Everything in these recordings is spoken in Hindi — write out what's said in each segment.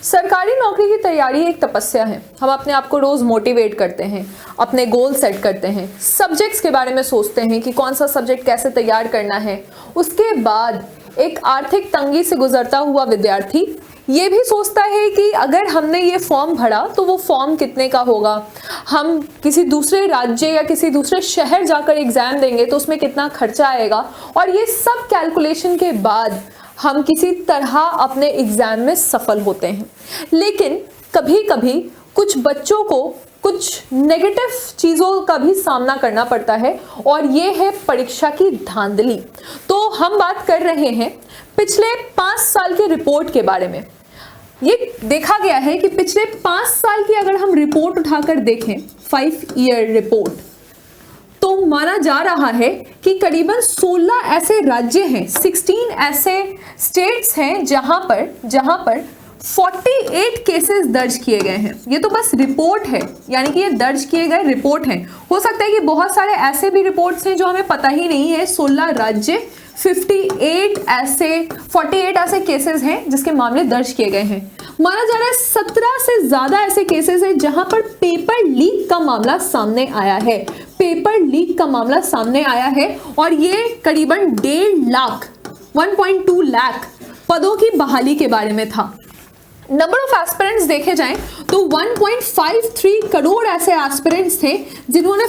सरकारी नौकरी की तैयारी एक तपस्या है। हम अपने आप को रोज मोटिवेट करते हैं, अपने गोल सेट करते हैं, सब्जेक्ट्स के बारे में सोचते हैं कि कौन सा सब्जेक्ट कैसे तैयार करना है। उसके बाद एक आर्थिक तंगी से गुजरता हुआ विद्यार्थी ये भी सोचता है कि अगर हमने ये फॉर्म भरा तो वो फॉर्म कितने का होगा, हम किसी दूसरे राज्य या किसी दूसरे शहर जाकर एग्जाम देंगे तो उसमें कितना खर्चा आएगा, और ये सब कैलकुलेशन के बाद हम किसी तरह अपने एग्जाम में सफल होते हैं। लेकिन कभी कभी कुछ बच्चों को कुछ नेगेटिव चीज़ों का भी सामना करना पड़ता है, और ये है परीक्षा की धांधली। तो हम बात कर रहे हैं पिछले 5 साल के रिपोर्ट के बारे में। ये देखा गया है कि पिछले 5 साल की अगर हम रिपोर्ट उठाकर देखें, 5 ईयर रिपोर्ट, तो माना जा रहा है कि करीबन 16 ऐसे राज्य हैं, 16 ऐसे स्टेट्स हैं जहां पर 48 केसेस दर्ज किए गए हैं। ये तो बस रिपोर्ट है, यानी कि ये दर्ज किए गए रिपोर्ट हैं। हो सकता है कि बहुत सारे ऐसे भी रिपोर्ट्स हैं जो हमें पता ही नहीं है। 16 राज्य, 48 ऐसे केसेस हैं जिसके मामले दर्ज किए गए हैं। माना जा रहा है 17 से ज्यादा ऐसे केसेस हैं जहां पर पेपर लीक का मामला सामने आया है। पेपर लीक का मामला सामने आया है, और ये करीबन 1.2 लाख पदों की बहाली के बारे में था। नंबर ऑफ एस्पिरेंट्स देखे जाएं तो 1.53 करोड़ ऐसे एस्पिरेंट्स थे जिन्होंने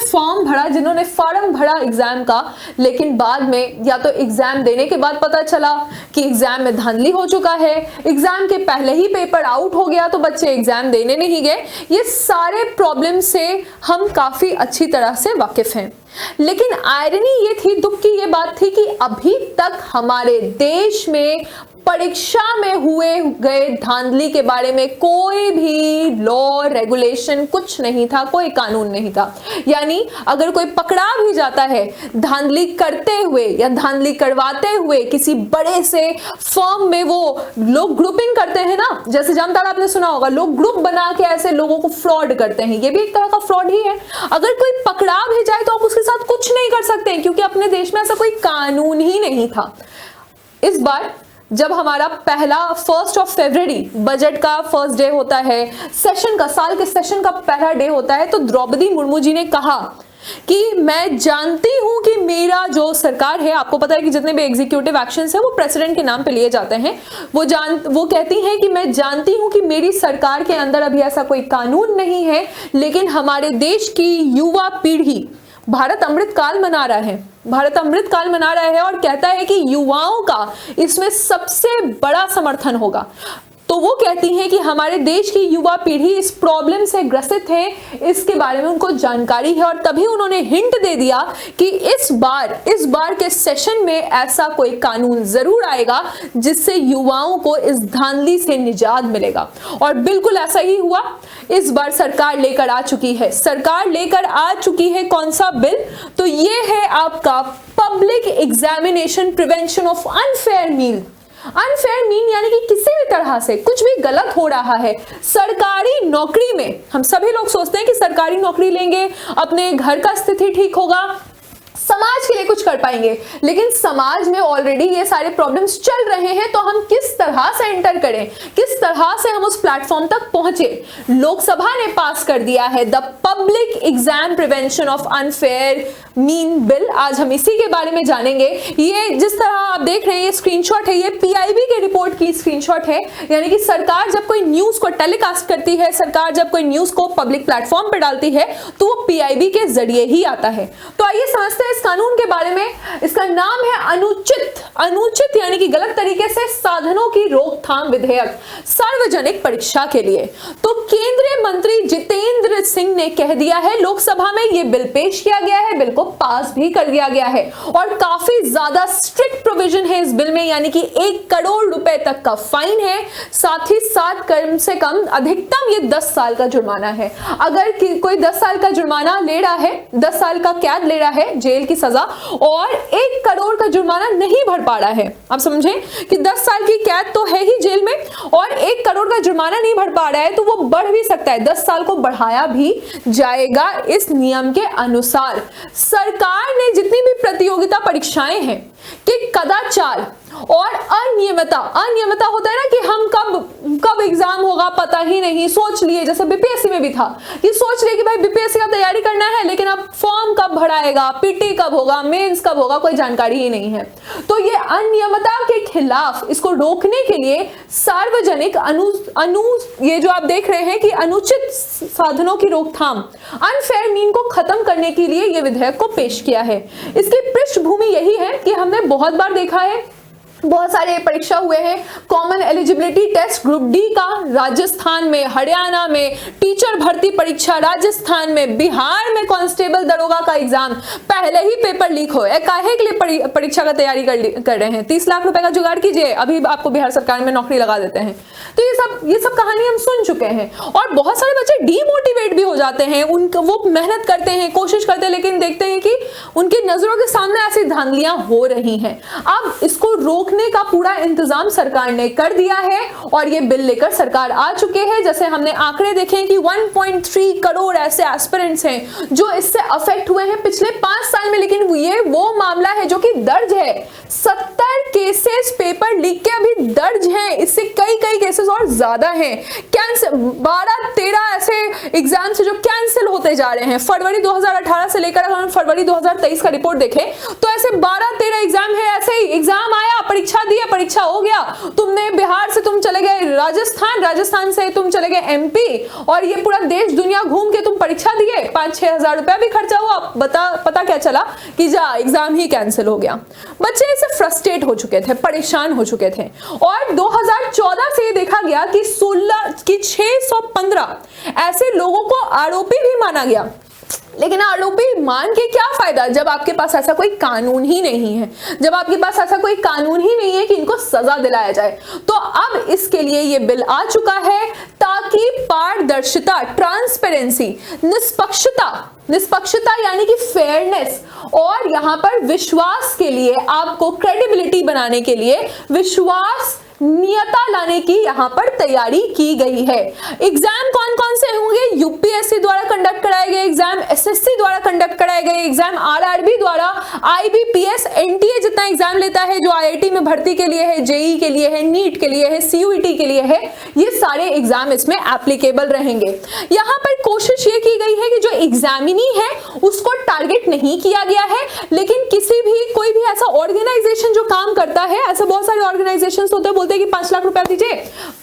फॉर्म भरा एग्जाम का, लेकिन बाद में या तो एग्जाम देने के बाद पता चला कि एग्जाम में धांधली हो चुका है, एग्जाम के पहले ही पेपर आउट हो गया तो बच्चे एग्जाम देने नहीं गए। ये सारे प्रॉब्लम से हम काफी अच्छी तरह से वाकिफ हैं। लेकिन आयरनी ये थी, दुख की ये बात थी कि अभी तक हमारे देश में परीक्षा में हुए गए धांधली के बारे में कोई भी लॉ रेगुलेशन कुछ नहीं था, कोई कानून नहीं था। यानी अगर कोई पकड़ा भी जाता है धांधली करते हुए या धांधली करवाते हुए किसी बड़े से फर्म में, वो लोग ग्रुपिंग करते हैं ना, जैसे जामताड़ा आपने सुना होगा, लोग ग्रुप बना के ऐसे लोगों को फ्रॉड करते हैं, ये भी एक तरह का फ्रॉड ही है। अगर कोई पकड़ा भी जाए तो आप उसके साथ कुछ नहीं कर सकते क्योंकि अपने देश में ऐसा कोई कानून ही नहीं था। इस बार जब हमारा पहला 1 फरवरी बजट का फर्स्ट डे होता है, साल के सेशन का पहला डे होता है, तो द्रौपदी मुर्मू जी ने कहा कि मैं जानती हूं कि मेरा जो सरकार है, आपको पता है कि जितने भी एग्जीक्यूटिव एक्शंस है वो प्रेसिडेंट के नाम पे लिए जाते हैं, वो कहती हैं कि मैं जानती हूं कि मेरी सरकार के अंदर अभी ऐसा कोई कानून नहीं है, लेकिन हमारे देश की युवा पीढ़ी भारत अमृत काल मना रहा है और कहता है कि युवाओं का इसमें सबसे बड़ा समर्थन होगा। तो वो कहती हैं कि हमारे देश की युवा पीढ़ी इस प्रॉब्लम से ग्रसित है, इसके बारे में उनको जानकारी है, और तभी उन्होंने हिंट दे दिया कि इस बार के सेशन में ऐसा कोई कानून जरूर आएगा जिससे युवाओं को इस धांधली से निजात मिलेगा। और बिल्कुल ऐसा ही हुआ। इस बार सरकार लेकर आ चुकी है कौन सा बिल? तो ये है आपका public examination prevention of unfair mean. Unfair mean यानी कि किसी भी तरह से कुछ भी गलत हो रहा है सरकारी नौकरी में। हम सभी लोग सोचते हैं कि सरकारी नौकरी लेंगे, अपने घर का स्थिति ठीक होगा, समाज के लिए कुछ कर पाएंगे, लेकिन समाज में ऑलरेडी ये सारे प्रॉब्लम्स चल रहे हैं, तो हम किस तरह से एंटर करें, किस तरह से हम उस प्लेटफॉर्म तक पहुंचे। लोकसभा ने पास कर दिया है the public exam prevention of unfair mean bill. आज हम इसी के बारे में जानेंगे। ये जिस तरह आप देख रहे हैं, ये स्क्रीनशॉट है, ये पीआईबी के रिपोर्ट की स्क्रीनशॉट है। यानी कि सरकार जब कोई न्यूज को टेलीकास्ट करती है, सरकार जब कोई न्यूज को पब्लिक प्लेटफॉर्म पर डालती है, तो वो पीआईबी के जरिए ही आता है। तो आइए समझते हैं इस कानून के बारे में। इसका नाम है अनुचित यानी कि गलत तरीके से साधनों की रोकथाम विधेयक सार्वजनिक परीक्षा के लिए। तो केंद्रीय मंत्री जितेंद्र सिंह ने कह दिया है, लोकसभा में ये बिल पेश किया गया है, बिल को पास भी कर दिया गया है, और काफी ज्यादा स्ट्रिक्ट प्रोविजन है इस बिल में, यानी कि 1 करोड़ रुपए तक का फाइन है, साथ ही साथ कम से कम अधिकतम ये 10 साल का जुर्माना है। अगर कोई 10 साल का जुर्माना ले रहा है, 10 साल का कैद ले रहा है, जेल की सजा, और 1 करोड़ का जुर्माना नहीं भर पा रहा है, आप समझें कि 10 साल की कैद तो है ही जेल में, और 1 करोड़ का जुर्माना नहीं भर पा रहा है, तो वो बढ़ भी सकता है, 10 साल को बढ़ाया भी जाएगा इस नियम के अनुसार। सरकार ने जितनी भी प्रतियोगिता परीक्षाएं हैं कि कदाचार और अनियमितता होता है ना कि हम कब एग्जाम होगा पता ही नहीं, सोच लिए, जैसे बीपीएससी में भी था, ये सोच लिए कि भाई बीपीएससी का तैयारी करना है, लेकिन अब फॉर्म कब भराएगा, पीटी कब होगा, मेंस कब होगा, कोई जानकारी ही नहीं है। तो ये अनियमितता के खिलाफ, इसको रोकने के लिए सार्वजनिक ये जो आप देख रहे हैं कि अनुचित साधनों की रोकथाम, अनफेयर मीन को खत्म करने के लिए ये विधेयक को पेश किया है। इसकी पृष्ठभूमि यही है कि हमने बहुत बार देखा है, बहुत सारे परीक्षा हुए हैं, common eligibility test group D का राजस्थान में, हरियाणा में, टीचर भर्ती परीक्षा राजस्थान में, बिहार में कांस्टेबल दरोगा का एग्जाम, पहले ही पेपर लीक हो, काहे के लिए परीक्षा का तैयारी कर रहे हैं, 30 लाख रुपए का जुगाड़ कीजिए, अभी आपको बिहार सरकार में नौकरी लगा देते हैं। तो ये सब कहानी हम सुन चुके हैं, और बहुत सारे बच्चे डीमोटिवेट भी हो जाते हैं, वो मेहनत करते हैं, कोशिश करते हैं, लेकिन देखते हैं कि उनकी नजरों के सामने ऐसी धांधलियां हो रही हैं। अब इसको रोकने का पूरा इंतजाम सरकार ने कर दिया है, और ये बिल लेकर सरकार आ चुके हैं। जैसे हमने आंकड़े देखे कि 1.3 करोड़ ऐसे एस्पिरेंट्स हैं जो इससे अफेक्ट हुए हैं पिछले 5 साल में, लेकिन ये वो मामला है जो कि दर्ज है, 70 केसेस पेपर लीक के अभी दर्ज हैं, इससे कई केसेस और ज्यादा हैं। कैंसिल 12-13 ऐसे एग्जाम से जो कैंसिल होते जा रहे हैं, फरवरी 2018 से लेकर अगर हम फरवरी 2023 का रिपोर्ट देखें तो ऐसे 12-13 एग्जाम है, ऐसे ही एग्जाम आया, परीक्षा दिया, परीक्षा हो गया, तुमने बिहार से तुम चले गए राजस्थान से तुम चले गए एमपी, और ये पूरा देश दुनिया घूम के तुम परीक्षा दिए, 5-6 हजार रुपया भी खर्चा हुआ, पता क्या चला कि जा एग्जाम ही कैंसिल हो गया। बच्चे इससे फ्रस्ट्रेट हो चुके थे, परेशान हो चुके थे, और 2014 से ये देखा गया कि 615 ऐसे लोगों को आरोपी भी माना गया। लेकिन आरोपी मान के क्या फायदा जब आपके पास ऐसा कोई कानून ही नहीं है, जब आपके पास ऐसा कोई कानून ही नहीं है कि इनको सजा दिलाया जाए। तो अब इसके लिए ये बिल आ चुका है ताकि पारदर्शिता, ट्रांसपेरेंसी, निष्पक्षता यानी कि फेयरनेस, और यहां पर विश्वास के लिए, आपको क्रेडिबिलिटी बनाने के लिए विश्वसनीयता लाने की यहां पर तैयारी की गई है। एग्जाम कौन कौन से होंगे? यूपीएससी द्वारा कंडक्ट कराए गए एग्जाम, एसएससी द्वारा कंडक्ट कराए गए एग्जाम, आरआरबी द्वारा, आईबीपीएस, एनटीए जितना एग्जाम लेता है जो आईआईटी में भर्ती के लिए है, जेई के लिए है, नीट के लिए है, सीयूईटी के लिए है, ये सारे एग्जाम इसमें एप्लीकेबल रहेंगे। यहां पर कोशिश ये की गई है कि जो एग्जामिनी है उसको टारगेट नहीं किया गया है, लेकिन कोई भी ऐसा ऑर्गेनाइजेशन जो काम करता है, ऐसा बहुत सारे ऑर्गेनाइजेशन होते हैं, बोलते हैं कि 5 लाख रुपया दीजिए,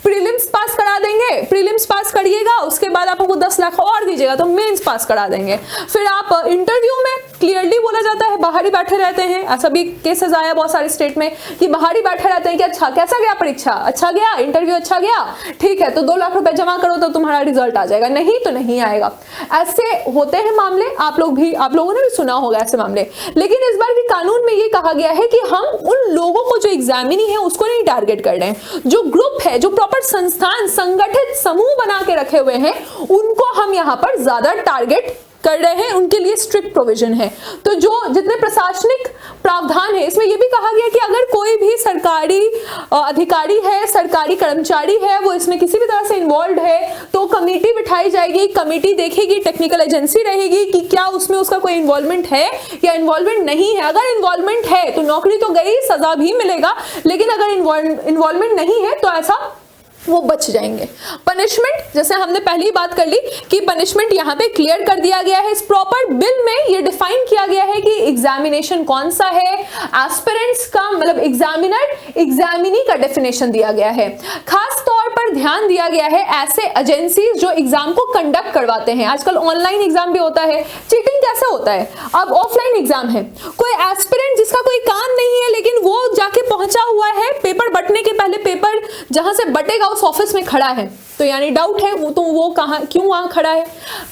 प्रीलिम्स पास करा देंगे, प्रीलिम्स पास करिएगा, उसके बाद आपको 10 लाख और दीजिएगा तो मेंस पास करा देंगे। फिर आप इंटरव्यू में क्लियरली बोला जाता है, बाहर ही बैठे रहते हैं, ऐसा भी केसेस आया बहुत सारे स्टेट में कि बाहर ही बैठे रहते हैं कि अच्छा कैसा गया परीक्षा, अच्छा गया, इंटरव्यू अच्छा गया, ठीक है तो 2 लाख रुपए जमा करो तो तुम्हारा रिजल्ट आ जाएगा, नहीं तो नहीं आएगा। ऐसे होते हैं मामले, आप लोगों ने भी सुना होगा ऐसे मामले। लेकिन इस बार के कानून में ये कहा गया है कि हम उन लोगों को जो एग्जामिनी है उसको नहीं टारगेट कर रहे हैं, जो ग्रुप है, जो प्रॉपर संस्थान, संगठित समूह बना के रखे हुए हैं, उनको हम यहाँ पर ज्यादा टारगेट कर रहे हैं, उनके लिए स्ट्रिक्ट प्रोविजन है। तो जो जितने प्रशासनिक प्रावधान है इसमें यह भी कहा गया कि अगर कोई भी सरकारी अधिकारी है, सरकारी कर्मचारी है, वो इसमें किसी भी तरह से इन्वॉल्व है तो कमेटी बिठाई जाएगी, कमेटी देखेगी, टेक्निकल एजेंसी रहेगी कि क्या उसमें उसका कोई इन्वॉल्वमेंट है या इन्वॉल्वमेंट नहीं है। अगर इन्वॉल्वमेंट है तो नौकरी तो गई, सजा भी मिलेगा, लेकिन अगर इन्वॉल्वमेंट नहीं है तो ऐसा वो बच जाएंगे। पनिशमेंट, जैसे हमने पहले ही बात कर ली कि पनिशमेंट यहाँ पे क्लियर कर दिया गया है, इस प्रॉपर बिल में ये डिफाइन किया गया है कि एग्जामिनेशन कौन सा है, एस्पिरेंट्स का मतलब एग्जामिनर, एग्जामिनी का डेफिनेशन दिया गया है। खास तौर पर ध्यान दिया गया है ऐसे एजेंसीज जो एग्जाम को कंडक्ट करवाते हैं। आजकल ऑनलाइन एग्जाम भी होता है, चीटिंग कैसे होता है, अब ऑफलाइन एग्जाम है, कोई एस्पिरेंट जिसका कोई काम नहीं है लेकिन वो जाके पहुंचा हुआ है, पेपर बटने के पहले पेपर जहां से बटेगा उस ऑफिस में खड़ा है, तो यानी डाउट है वो, तो वो कहां क्यों वहां खड़ा है,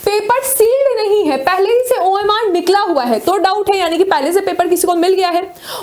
पेपर सील्ड नहीं है, पहले ही से ओएमआर निकला हुआ है तो डाउट है, यानी कि पहले से पेपर किसी को मिल गया है।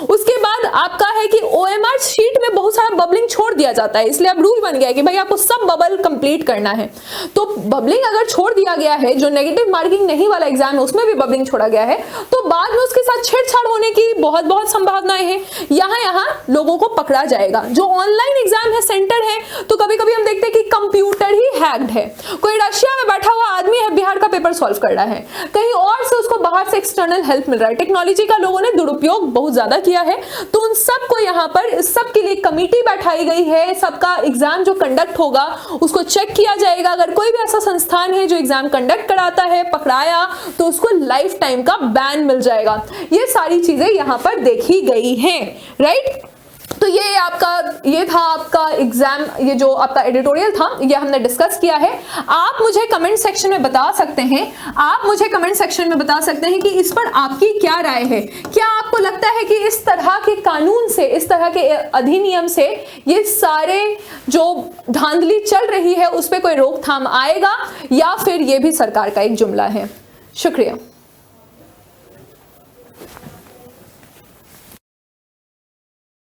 उसके बाद आपका है कि ओएमआर शीट में बहुत सारा बबलिंग छोड़ दिया जाता है, इसलिए अब रूल बन गया है कि भाई आपको सब बबल कंप्लीट करना है। तो बबलिंग अगर छोड़ दिया गया है, जो नेगेटिव मार्किंग नहीं वाला एग्जाम है उसमें भी बबलिंग छोड़ा गया है, तो बाद में उसके साथ छेड़छाड़ होने की बहुत संभावनाएं हैं। यहाँ लोगों को पकड़ा जाएगा। जो ऑनलाइन एग्जाम है, सेंटर है, तो कभी कभी हम देखते हैं कि कंप्यूटर ही हैक्ड है, कोई रशिया में बैठा हुआ आदमी है, बिहार का पेपर सॉल्व कर रहा है, कहीं और से उसको बाहर से एक्सटर्नल हेल्प मिल रहा है। टेक्नोलॉजी का लोगों ने दुरुपयोग बहुत ज्यादा किया है, तो उन सबको यहाँ पर सबके लिए कमेटी बैठाई गई है, सबका एग्जाम जो कंडक्ट होगा उसको चेक किया जाएगा। अगर कोई भी ऐसा संस्थान है जो एग्जाम कंडक्ट कराता है, पकड़ाया, तो उसको लाइफ टाइम का बैन मिल जाएगा। ये सारी चीजें यहाँ पर देखी गई हैं, राइट। तो ये था आपका एग्जाम, ये जो आपका एडिटोरियल था, ये हमने डिस्कस किया है। आप मुझे कमेंट सेक्शन में बता सकते हैं कि इस पर आपकी क्या राय है। क्या आपको लगता है कि इस तरह के कानून से, इस तरह के अधिनियम से ये सारे जो धांधली चल रही है उस पर कोई रोकथाम आएगा, या फिर ये भी सरकार का एक जुमला है? शुक्रिया।